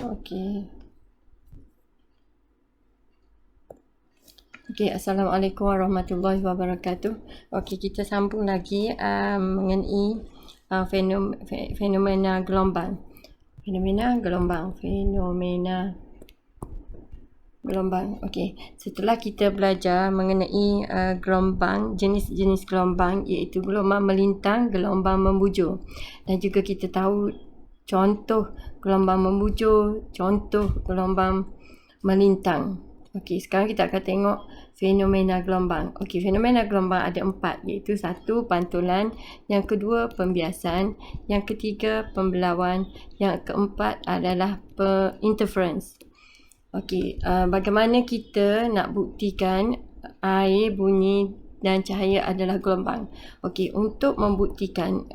Okey. Assalamualaikum warahmatullahi wabarakatuh. Okey, kita sambung lagi mengenai fenomena gelombang. Fenomena gelombang. Okey, setelah kita belajar mengenai gelombang, jenis-jenis gelombang, iaitu gelombang melintang, gelombang membujur. Dan juga kita tahu contoh gelombang membujur, contoh gelombang melintang. Okey, sekarang kita akan tengok fenomena gelombang. Okey, fenomena gelombang ada 4, iaitu 1, pantulan, yang kedua, pembiasan, yang ketiga, pembelauan, yang keempat adalah interference. Okey, bagaimana kita nak buktikan air, bunyi dan cahaya adalah gelombang? Okey, untuk membuktikan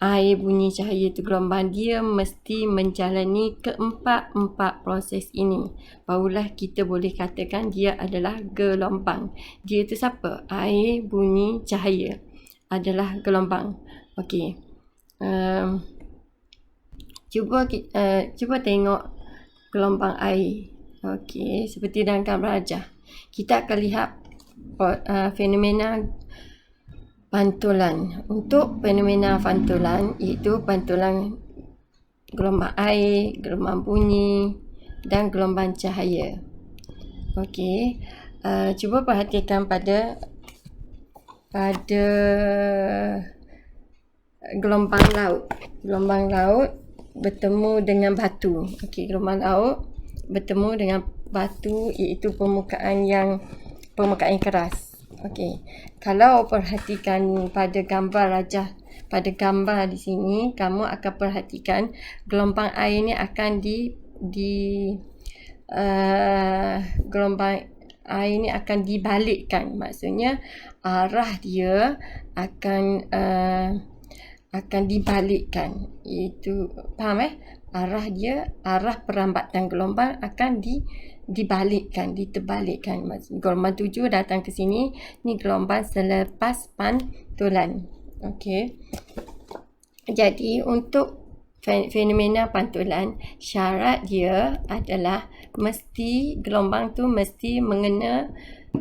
air, bunyi, cahaya itu gelombang, dia mesti menjalani keempat-empat proses ini. Barulah kita boleh katakan dia adalah gelombang. Dia itu siapa? Air, bunyi, cahaya adalah gelombang. Okey. Cuba tengok gelombang air. Okey, seperti dalam gambar rajah. Kita akan lihat fenomena pantulan. Untuk fenomena pantulan, iaitu pantulan gelombang air, gelombang bunyi dan gelombang cahaya. Okey, cuba perhatikan pada gelombang laut. Gelombang laut bertemu dengan batu. Okey, gelombang laut bertemu dengan batu, iaitu permukaan yang keras. Okey, kalau perhatikan pada gambar rajah, pada gambar di sini, kamu akan perhatikan gelombang air ni akan gelombang air ni akan dibalikkan. Maksudnya arah dia akan dibalikkan. Itu faham arah perambatan gelombang akan dibalikkan, diterbalikkan. Gelombang 7 datang ke sini, ni gelombang selepas pantulan. Okey. Jadi untuk fenomena pantulan, syarat dia adalah gelombang tu mesti mengena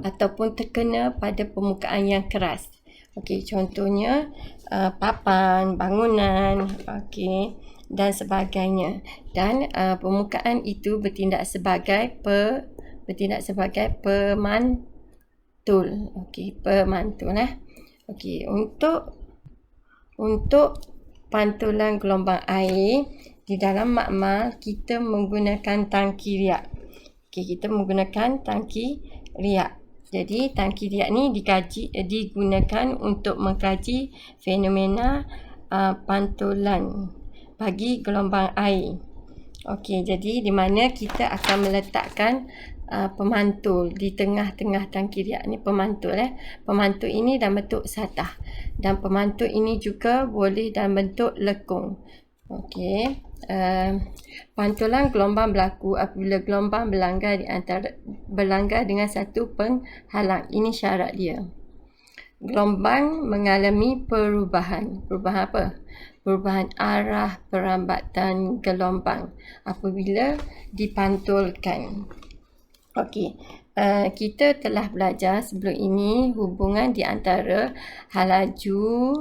ataupun terkena pada permukaan yang keras. Okey, contohnya papan, bangunan, okey, dan sebagainya. Dan permukaan itu bertindak sebagai pemantul. Okey, pemantul. Okey, untuk pantulan gelombang air di dalam makmal, kita menggunakan tangki riak. Okey, kita menggunakan tangki riak. Jadi tangki riak ni digunakan untuk mengkaji fenomena pantulan bagi gelombang air. Okey, jadi di mana kita akan meletakkan pemantul di tengah-tengah tangki riak ni, pemantul. Pemantul ini dalam bentuk satah, dan pemantul ini juga boleh dalam bentuk lekung. Okey. Pantulan gelombang berlaku apabila gelombang berlanggar dengan satu penghalang. Ini syarat dia. Gelombang mengalami perubahan. Perubahan apa? Perubahan arah perambatan gelombang apabila dipantulkan. Okey. Kita telah belajar sebelum ini hubungan di antara halaju,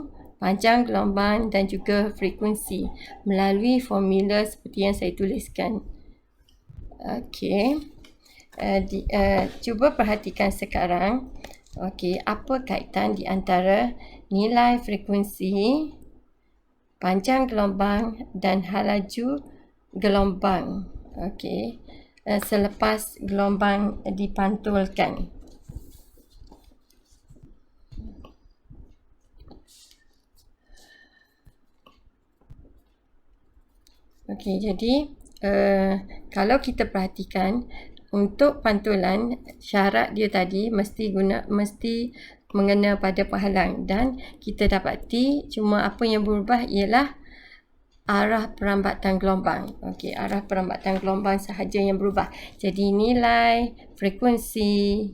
panjang gelombang dan juga frekuensi melalui formula seperti yang saya tuliskan. Okey. Cuba perhatikan sekarang. Okey, apa kaitan di antara nilai frekuensi, panjang gelombang dan halaju gelombang? Okey. Selepas gelombang dipantulkan. Okey, jadi kalau kita perhatikan untuk pantulan, syarat dia tadi mesti mengena pada penghalang, dan kita dapati cuma apa yang berubah ialah arah perambatan gelombang. Okey, arah perambatan gelombang sahaja yang berubah. Jadi nilai frekuensi,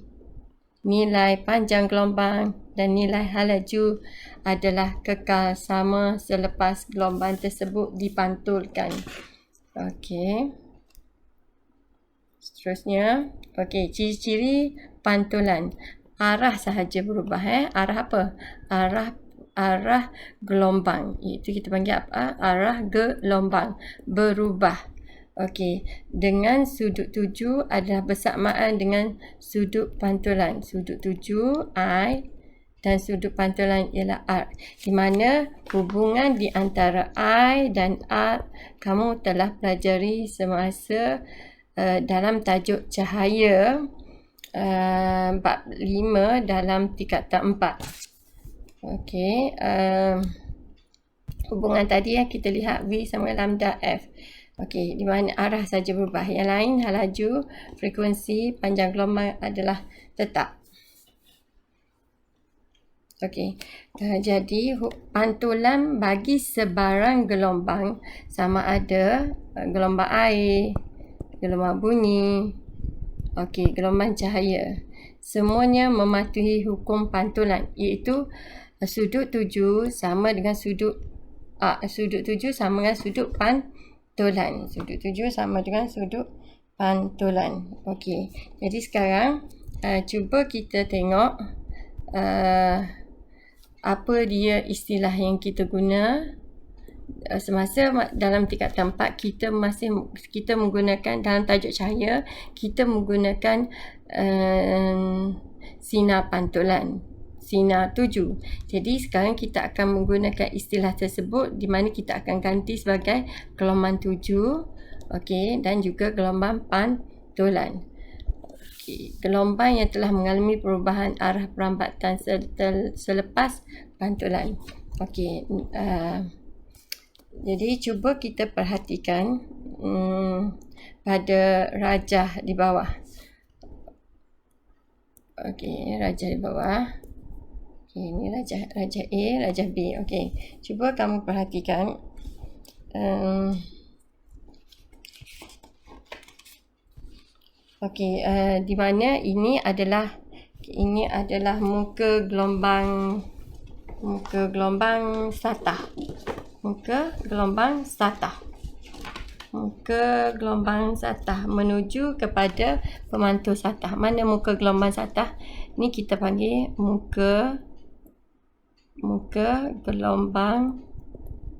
nilai panjang gelombang dan nilai halaju adalah kekal sama selepas gelombang tersebut dipantulkan. Okey. Seterusnya, okey, ciri-ciri pantulan. Arah sahaja berubah. Arah apa? Arah gelombang. Itu kita panggil apa? Arah gelombang. Berubah. Okey, dengan sudut tuju adalah bersamaan dengan sudut pantulan. Sudut tuju I dan sudut pantulan ialah R. Di mana hubungan di antara I dan R kamu telah pelajari semasa dalam tajuk cahaya bab 5 dalam tingkatan 4. Okey, hubungan tadi yang kita lihat V sama lambda F. Okey, di mana arah saja berubah. Yang lain, laju, frekuensi, panjang gelombang adalah tetap. Okey, jadi pantulan bagi sebarang gelombang sama ada gelombang air, gelombang bunyi, okey, gelombang cahaya. Semuanya mematuhi hukum pantulan, iaitu sudut tuju sama dengan sudut tuju sama dengan sudut pantulan. Sudut tuju sama dengan sudut pantulan. Okey, jadi sekarang cuba kita tengok apa dia istilah yang kita guna. Semasa dalam tingkatan 4 kita menggunakan dalam tajuk cahaya, kita menggunakan sinar pantulan, sinar tuju. Jadi sekarang kita akan menggunakan istilah tersebut di mana kita akan ganti sebagai gelombang tuju, okey, dan juga gelombang pantulan. Okey, gelombang yang telah mengalami perubahan arah perambatan selepas pantulan. Okey, jadi cuba kita perhatikan pada rajah di bawah. Okey, rajah di bawah. Okey, ini rajah A, rajah B. Okey, cuba kamu perhatikan. Okey, di mana ini adalah muka gelombang satah. Muka gelombang satah menuju kepada pemantul satah. Mana muka gelombang satah? Ni kita panggil muka gelombang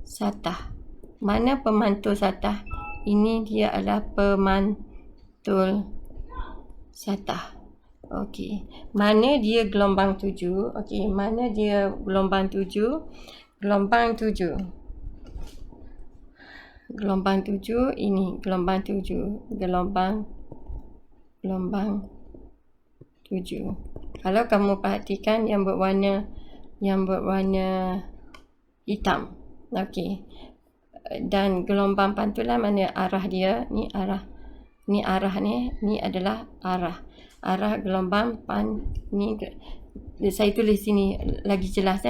satah. Mana pemantul satah? Ini dia adalah pemantul satah. Okey, mana dia gelombang tuju? Okey, mana dia gelombang tuju? Gelombang tuju ini gelombang tuju. Kalau kamu perhatikan yang berwarna hitam. Okey. Dan gelombang pantulan mana arah dia? Ni adalah arah gelombang ni saya tulis sini lagi jelas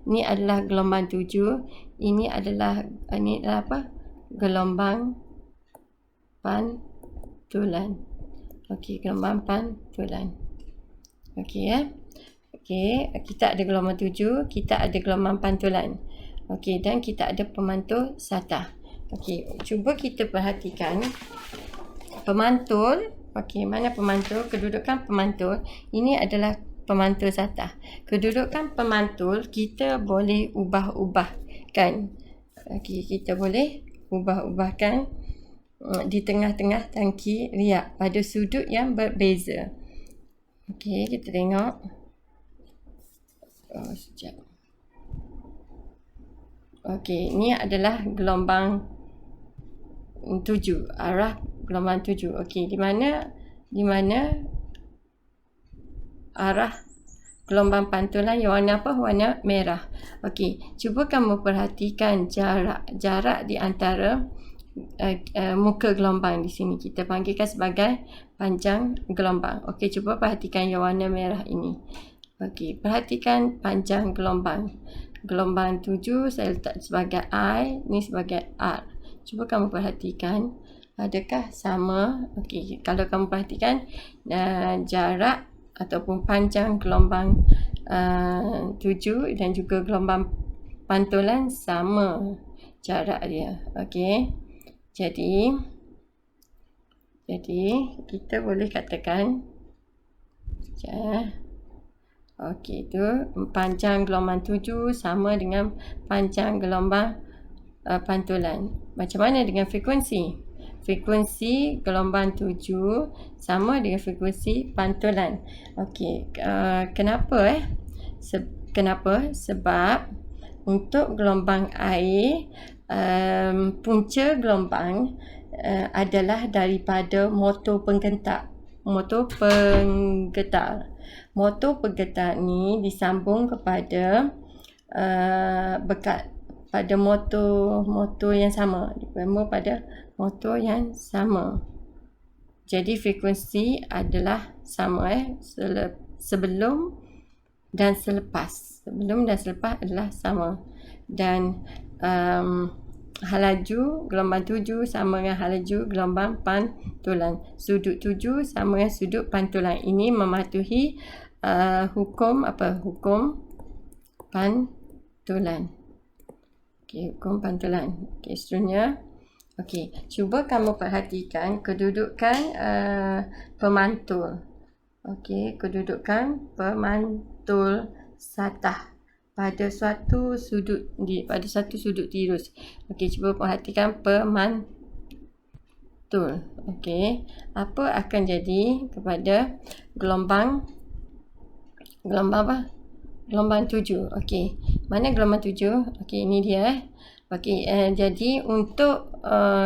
Ni adalah gelombang tuju, ini adalah apa? Gelombang pantulan. Okey, gelombang pantulan. Okey Okey, kita ada gelombang tuju, kita ada gelombang pantulan. Okey, dan kita ada pemantul satah. Okey, cuba kita perhatikan pemantul. Okey, mana pemantul? Kedudukan pemantul. Ini adalah pemantul satah. Kedudukan pemantul kita boleh ubah-ubahkan. Okey, kita boleh ubah-ubahkan di tengah-tengah tangki riak pada sudut yang berbeza. Okey, kita tengok. Sekejap. Okey, ini adalah gelombang tuju, arah gelombang tuju. Okey, di mana arah gelombang pantulan yang warna apa? Warna merah. Okey, cuba kamu perhatikan jarak di antara muka gelombang di sini. Kita panggilkan sebagai panjang gelombang. Okey, cuba perhatikan yang warna merah ini. Okey, perhatikan panjang gelombang. Gelombang tuju saya letak sebagai I, ni sebagai R. Cuba kamu perhatikan, adakah sama? Okey, kalau kamu perhatikan jarak ataupun panjang gelombang tuju dan juga gelombang pantulan sama jarak dia. Okey, Jadi kita boleh katakan okey, itu panjang gelombang 7 sama dengan panjang gelombang pantulan. Macam mana dengan frekuensi? Frekuensi gelombang 7 sama dengan frekuensi pantulan. Okey, kenapa kenapa? Sebab untuk gelombang air, punca gelombang adalah daripada motor penggetar. Motor penggetar ni disambung kepada pada motor yang sama. Dipemur pada motor yang sama. Jadi frekuensi adalah sama sebelum dan selepas. Sebelum dan selepas adalah sama. Dan halaju gelombang 7 sama dengan halaju gelombang pantulan. Sudut 7 sama dengan sudut pantulan. Ini mematuhi hukum apa? Hukum pantulan. Okey, hukum pantulan. Okey, seterusnya. Okey, cuba kamu perhatikan kedudukan pemantul. Okey, kedudukan pemantul satah pada suatu sudut tirus. Okey, cuba perhatikan pemantul. Okey, apa akan jadi kepada gelombang apa? Gelombang 7. Okey, mana gelombang 7? Okey, ini dia. Okey, jadi untuk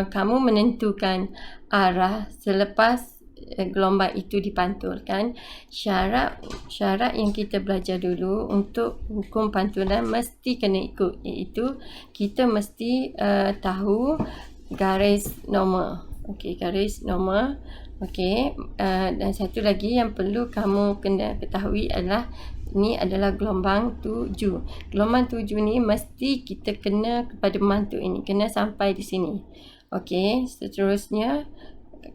kamu menentukan arah selepas gelombang itu dipantulkan, syarat yang kita belajar dulu untuk hukum pantulan mesti kena ikut, iaitu kita mesti tahu garis normal. Okey, garis normal. Okey, dan satu lagi yang perlu kamu kena ketahui adalah ini adalah gelombang 7. Gelombang 7 ni mesti kita kena kepada mantul ini, kena sampai di sini. Okey, seterusnya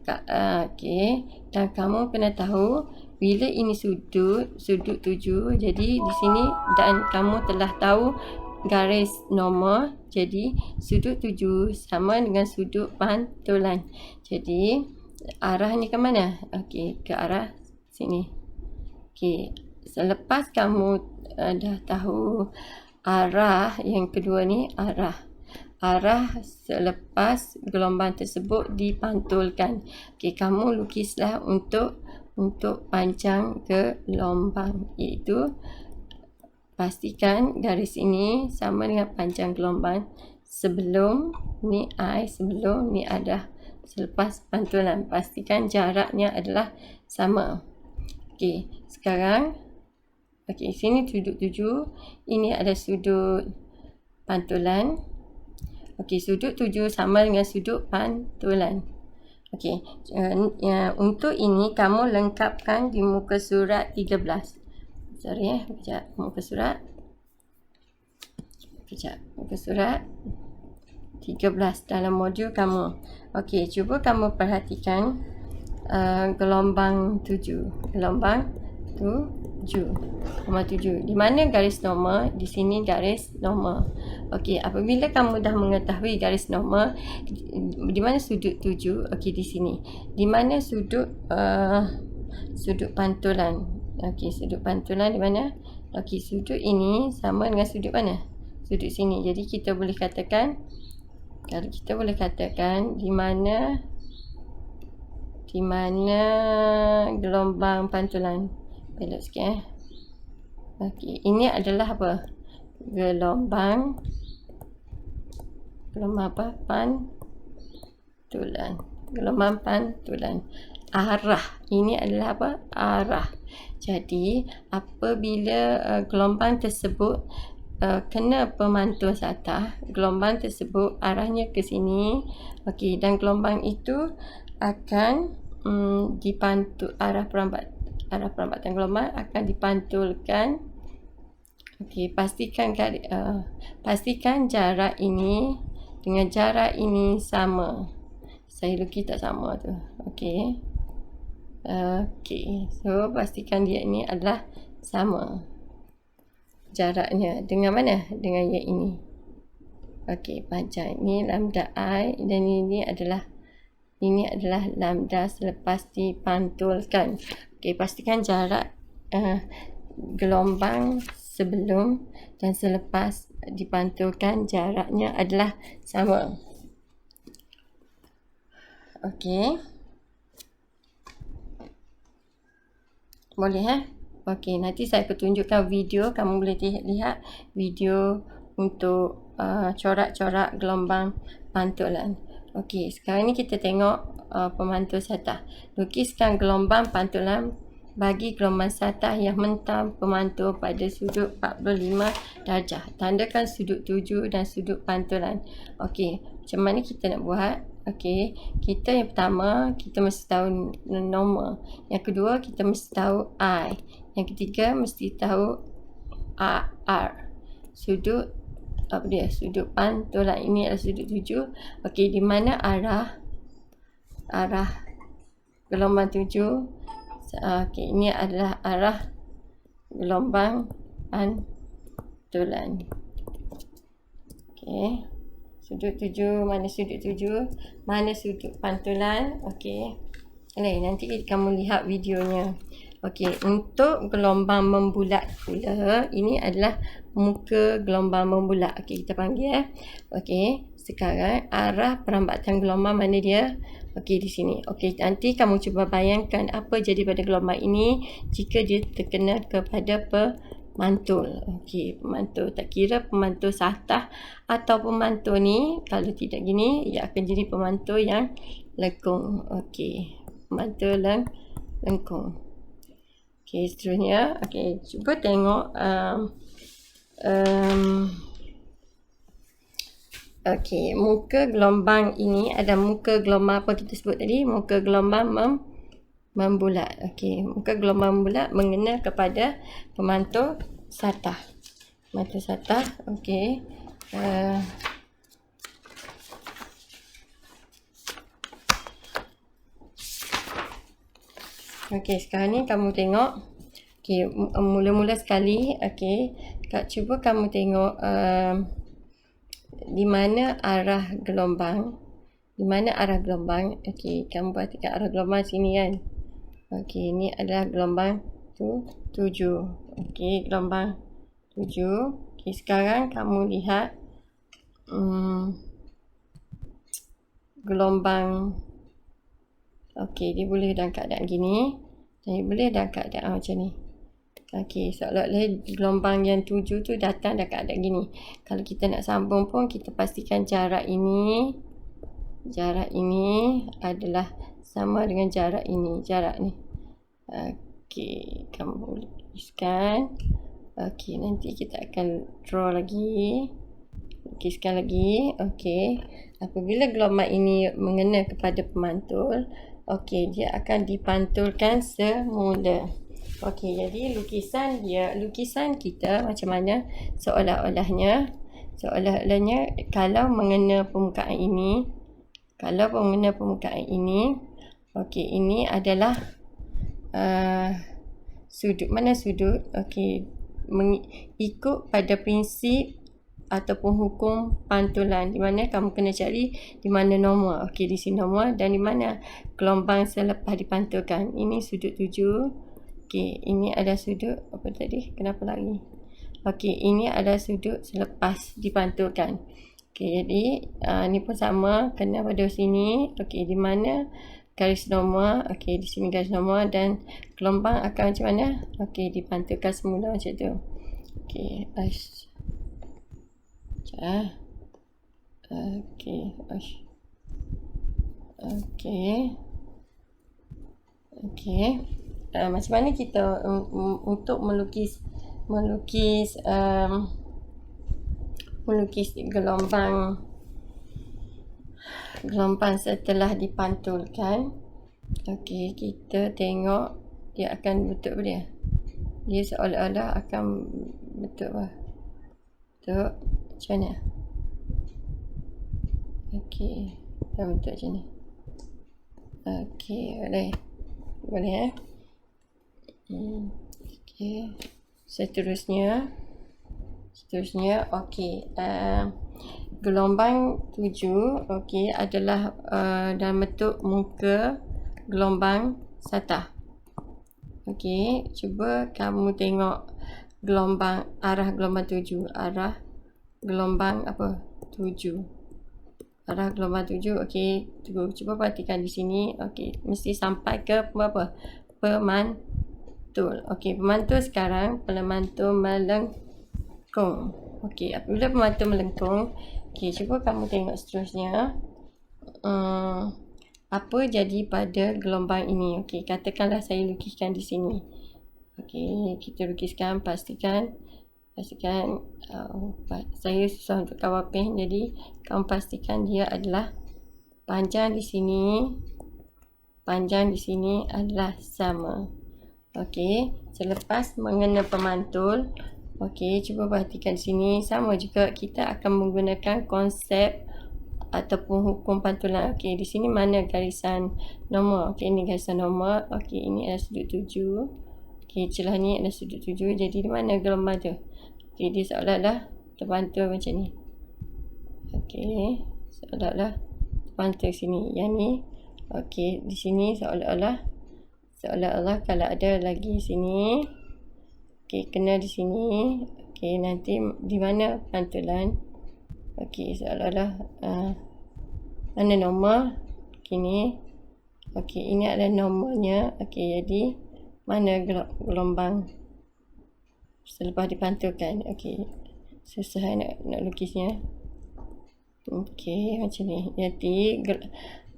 okey, dan kamu kena tahu bila ini sudut 7, jadi di sini dan kamu telah tahu garis normal, jadi sudut 7 sama dengan sudut pantulan. Jadi arahnya ke mana? Okey, ke arah sini. Okey, selepas kamu dah tahu arah yang kedua ni, arah selepas gelombang tersebut dipantulkan. Okey, kamu lukislah untuk panjang gelombang, iaitu pastikan garis ini sama dengan panjang gelombang sebelum ni I, sebelum ni ada selepas pantulan. Pastikan jaraknya adalah sama. Okey, sekarang okey, sini sudut 7, ini ada sudut pantulan. Okey, sudut 7 sama dengan sudut pantulan. Okey, untuk ini kamu lengkapkan di muka surat 13. Sorry sekejap, muka surat. Sekejap, muka surat 13 dalam modul kamu. Okey, cuba kamu perhatikan gelombang 7. Gelombang 7. Di mana garis normal? Di sini garis normal. Okey, apabila kamu dah mengetahui garis normal, di mana sudut 7? Okey, di sini. Di mana sudut pantulan? Okey, sudut pantulan di mana? Okey, sudut ini sama dengan sudut mana? Sudut sini. Jadi kita boleh katakan, di mana gelombang pantulan. Belok sikit Okey, ini adalah apa? Gelombang apa? Pantulan. Gelombang pantulan. Arah. Ini adalah apa? Arah. Jadi, apabila gelombang tersebut kena pemantul satah, gelombang tersebut arahnya ke sini. Okey, dan gelombang itu akan arah perambatan gelombang akan dipantulkan. Okey, pastikan jarak ini dengan jarak ini sama. Saya lukis tak sama tu. Okey. Okey, so pastikan dia ini adalah sama jaraknya dengan mana? Dengan yang ini. Okey, panjang. Ini lambda I dan ini adalah lambda selepas dipantulkan. Okey, pastikan jarak gelombang sebelum dan selepas dipantulkan jaraknya adalah sama. Okey. Boleh Okey, nanti saya akan tunjukkan video. Kamu boleh lihat video untuk corak-corak gelombang pantulan. Okey, sekarang ni kita tengok pemantul satah. Lukiskan gelombang pantulan bagi gelombang satah yang mentam pemantul pada sudut 45 darjah. Tandakan sudut tuju dan sudut pantulan. Okey, macam mana kita nak buat? Okey, kita yang pertama, kita mesti tahu norma. Yang kedua, kita mesti tahu I. Yang ketiga, mesti tahu R. Sudut sudut pantulan ini adalah sudut tuju. Okey, di mana arah gelombang tuju? Okey, ini adalah arah gelombang pantulan. Okey, sudut tuju, mana sudut tuju, mana sudut pantulan. Okey, nanti kamu lihat videonya. Okey, untuk gelombang membulat pula, ini adalah muka gelombang membulat. Okey, kita panggil Okey, sekarang arah perambatan gelombang mana dia? Okey, di sini. Okey, nanti kamu cuba bayangkan apa jadi pada gelombang ini jika dia terkena kepada pemantul. Okey, pemantul. Tak kira pemantul satah atau pemantul ni, kalau tidak gini, ia akan jadi pemantul yang lengkung. Okey, pemantul lengkung. Okey, seterusnya. Okey, cuba tengok okey, muka gelombang ini ada muka gelombang apa kita sebut tadi? Muka gelombang membulat. Okey, muka gelombang membulat mengena kepada pemantul satah. Pemantul satah. Okey. Okey, sekarang ni kamu tengok. Okey, mula-mula sekali, okey, cuba kamu tengok di mana arah gelombang. Di mana arah gelombang? Okey, kamu perhatikan arah gelombang sini kan. Okey, ini adalah gelombang 7. Okey, gelombang 7. Okey, sekarang kamu lihat gelombang. Okey, dia boleh dalam keadaan gini. Dan dia boleh dalam keadaan macam ni. Okey, seolah-olah gelombang yang 7 tu datang dalam keadaan gini. Kalau kita nak sambung pun, kita pastikan jarak ini adalah sama dengan jarak ini. Jarak ni. Okey, kamu boleh tuliskan. Okey, nanti kita akan draw lagi. Lukiskan lagi. Okey, apabila gelombang ini mengena kepada pemantul, okey, dia akan dipantulkan semula. Okey, jadi lukisan kita macam mana seolah-olahnya kalau mengena permukaan ini, okey, ini adalah sudut. Mana sudut? Okey, mengikut pada prinsip ataupun hukum pantulan, di mana kamu kena cari di mana norma. Okey, di sini norma, dan di mana gelombang selepas dipantulkan. Ini sudut 7. Okey, ini adalah sudut apa tadi? Kenapa lagi? Okey, ini adalah sudut selepas dipantulkan. Okey, jadi ni pun sama, kena pada sini. Okey, di mana garis norma? Okey, di sini garis norma, dan gelombang akan macam mana? Okey, dipantulkan semula macam tu. Okey, Okey. Macam mana kita untuk melukis gelombang setelah dipantulkan. Okey, kita tengok dia akan bentuk apa dia? Dia seolah-olah akan bentuk apa? Bentuk macam mana? Okey, kita bentuk macam ni. Okey, boleh Okey, seterusnya okey, gelombang 7 okey adalah dalam bentuk muka gelombang satah. Okey, cuba kamu tengok arah gelombang 7, arah gelombang 7. Arah gelombang 7, okey, cuba perhatikan di sini. Okey, mesti sampai ke pemantul. Okey, pemantul sekarang, pemantul melengkung. Okey, apabila pemantul melengkung, okey, cuba kamu tengok seterusnya. Apa jadi pada gelombang ini? Okey, katakanlah saya lukiskan di sini. Okey, kita lukiskan, pastikan saya susah untuk kawal pen, jadi kamu pastikan dia adalah panjang di sini adalah sama. Okey, selepas mengena pemantul, okey, cuba perhatikan di sini, sama juga kita akan menggunakan konsep ataupun hukum pantulan. Okey, di sini mana garisan normal? Okey, ini garisan normal. Okey, ini adalah sudut 7. Okey, celah ni adalah sudut 7. Jadi di mana gelombang tu? Okey, dia seolah-olah terpantul macam ni. Okey, seolah-olah terpantul sini. Yang ni, okey, di sini seolah-olah kalau ada lagi sini. Okey, kena di sini. Okey, nanti di mana pantulan? Okey, seolah-olah mana normal? Okey, ni. Okey, ini adalah normalnya. Okey, jadi mana gelombang selepas dipantulkan? Okey, susah nak lukisnya. Okey, macam ni. Jadi,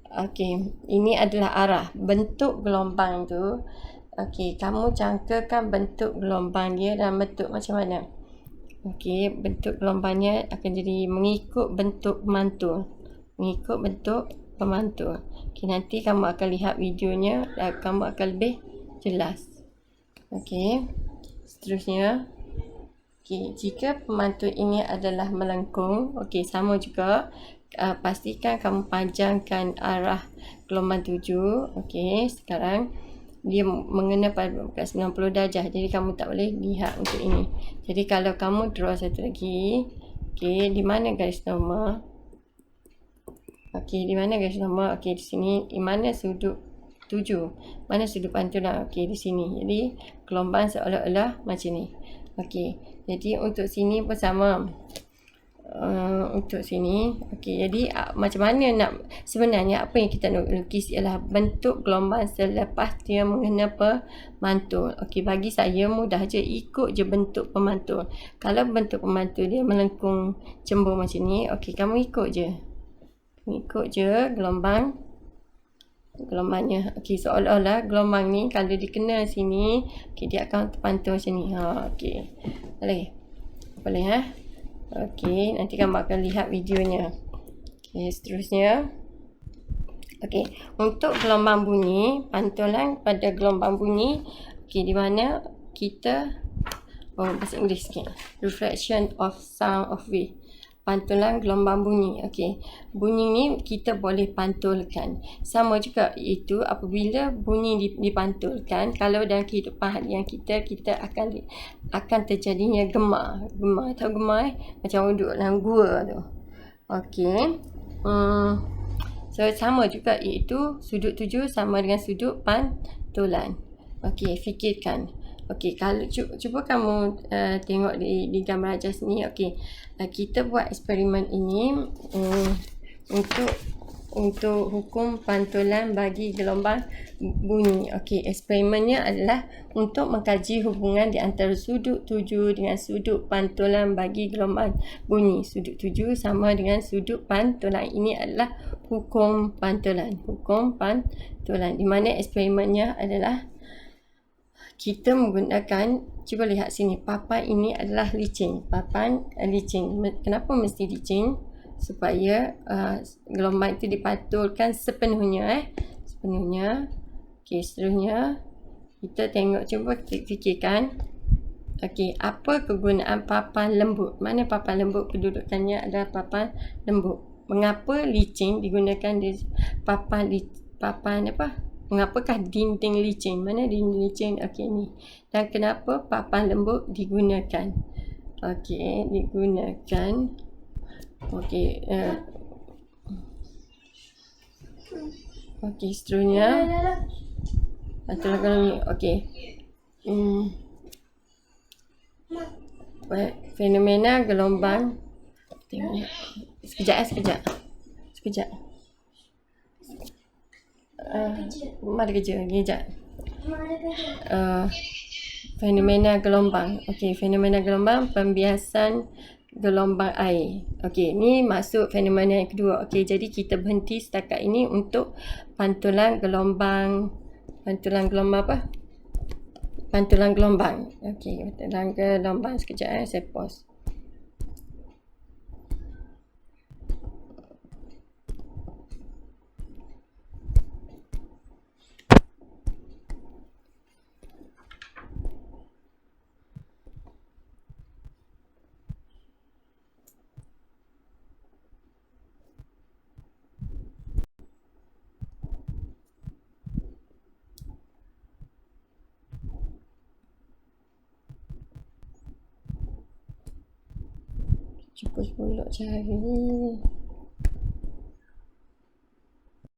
okey, ini adalah arah. Bentuk gelombang tu. Okey, kamu jangkakan bentuk gelombang dia dalam bentuk macam mana? Okey, bentuk gelombangnya akan jadi mengikut bentuk pemantul. Okey, nanti kamu akan lihat videonya dan kamu akan lebih jelas. Okey, seterusnya. Okey, jika pemantul ini adalah melengkung, okey, sama juga. Pastikan kamu panjangkan arah gelombang 7. Okey, sekarang dia mengena pada 90 darjah. Jadi kamu tak boleh lihat untuk ini. Jadi kalau kamu draw satu lagi, okey, di mana garis normal? Okey, di mana garis normal? Okey, di sini. Di mana sudut 7? Mana sudut pantulan? Okey, di sini. Jadi gelombang seolah-olah macam ni. Okey, jadi untuk sini pun sama. Untuk sini, okey, jadi macam mana sebenarnya apa yang kita nak lukis ialah bentuk gelombang selepas dia mengena pemantul. Okey, bagi saya mudah je, ikut je bentuk pemantul. Kalau bentuk pemantul dia melengkung cembung macam ni, okey, kamu ikut je gelombangnya. Okey, seolah-olah gelombang ni kalau dikena sini, okey, dia akan terpantul macam ni. Okey, boleh Okey, nanti kamu akan lihat videonya. Okey, seterusnya. Okey, untuk gelombang bunyi, pantulan pada gelombang bunyi, okey, di mana kita bahasa Inggeris sikit. Reflection of sound of wave. Pantulan gelombang bunyi. Okey, bunyi ni kita boleh pantulkan. Sama juga, iaitu apabila bunyi dipantulkan, kalau dalam kehidupan harian kita akan terjadinya gemar. Tahu gemar macam orang duduk dalam gua tu. Okey. So sama juga, iaitu sudut 7 sama dengan sudut pantulan. Okey, fikirkan. Okey, kalau cuba kamu tengok di gambar ajas ni. Okey, kita buat eksperimen ini untuk hukum pantulan bagi gelombang bunyi. Okey, eksperimennya adalah untuk mengkaji hubungan di antara sudut 7 dengan sudut pantulan bagi gelombang bunyi. Sudut 7 sama dengan sudut pantulan. Ini adalah hukum pantulan. Di mana eksperimennya adalah kita menggunakan, cuba lihat sini, papan ini adalah licin. Kenapa mesti licin? Supaya gelombang itu dipantulkan sepenuhnya. Okey, seterusnya kita tengok, cuba fikirkan. Okey, apa kegunaan papan lembut? Mana papan lembut? Kedudukannya adalah papan lembut. Mengapa licin digunakan di papan apa? Mengapakah dinding licin? Mana dinding licin? Okey, ni. Dan kenapa papan lembut digunakan? Okey, digunakan Okey, okey, seterusnya pantulan gelombang ni. Okey. Fenomena gelombang. Tengok. Sekejap. Mari kerja. Sekejap. Fenomena gelombang. Okey, fenomena gelombang, pembiasan gelombang air. Okey, ni masuk fenomena yang kedua. Okey, jadi kita berhenti setakat ini untuk pantulan gelombang apa? Pantulan gelombang. Okey, pantulan gelombang. Sekejap saya pause. Cukup pula cari.